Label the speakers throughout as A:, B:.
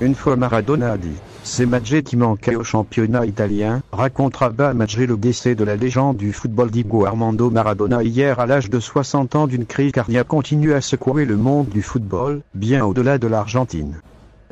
A: Une fois Maradona a dit « C'est Magé qui manquait au championnat italien », raconte Rabah Magé. Le décès de la légende du football Diego Armando Maradona hier à l'âge de 60 ans d'une crise cardiaque continue à secouer le monde du football, bien au-delà de l'Argentine.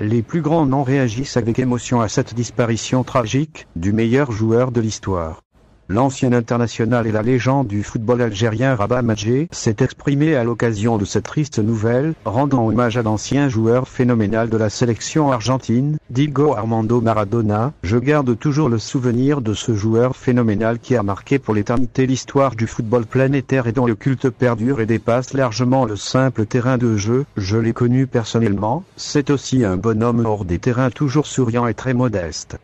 A: Les plus grands noms réagissent avec émotion à cette disparition tragique du meilleur joueur de l'histoire. L'ancien international et la légende du football algérien Rabah Magé s'est exprimé à l'occasion de cette triste nouvelle, rendant hommage à l'ancien joueur phénoménal de la sélection argentine, Diego Armando Maradona. « Je garde toujours le souvenir de ce joueur phénoménal qui a marqué pour l'éternité l'histoire du football planétaire et dont le culte perdure et dépasse largement le simple terrain de jeu. Je l'ai connu personnellement, c'est aussi un bonhomme hors des terrains toujours souriant et très modeste. »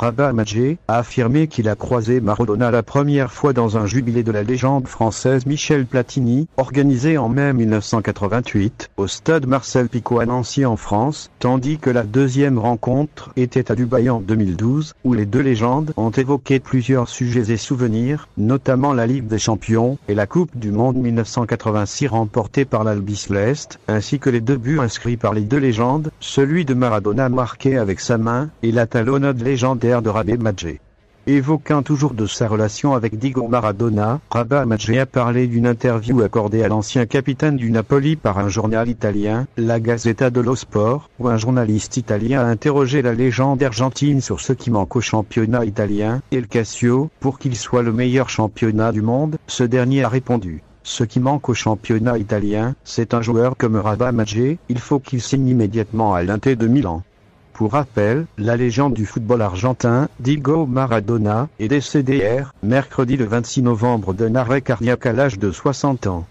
A: Rabah Magé a affirmé qu'il a croisé Maradona la première fois dans un jubilé de la légende française Michel Platini, organisé en mai 1988, au stade Marcel Picot à Nancy en France, tandis que la deuxième rencontre était à Dubaï en 2012, où les deux légendes ont évoqué plusieurs sujets et souvenirs, notamment la Ligue des Champions et la Coupe du Monde 1986 remportée par l'Albi Céleste, ainsi que les deux buts inscrits par les deux légendes, celui de Maradona marqué avec sa main, et la talonnade légendaire de Rabah Magé. Évoquant toujours de sa relation avec Diego Maradona, Rabah Magé a parlé d'une interview accordée à l'ancien capitaine du Napoli par un journal italien, la Gazzetta dello Sport, où un journaliste italien a interrogé la légende argentine sur ce qui manque au championnat italien, El Calcio, pour qu'il soit le meilleur championnat du monde. Ce dernier a répondu: ce qui manque au championnat italien, c'est un joueur comme Rabah Magé, il faut qu'il signe immédiatement à l'Inter de Milan. Pour rappel, la légende du football argentin, Diego Maradona, est décédé hier, mercredi le 26 novembre d'un arrêt cardiaque à l'âge de 60 ans.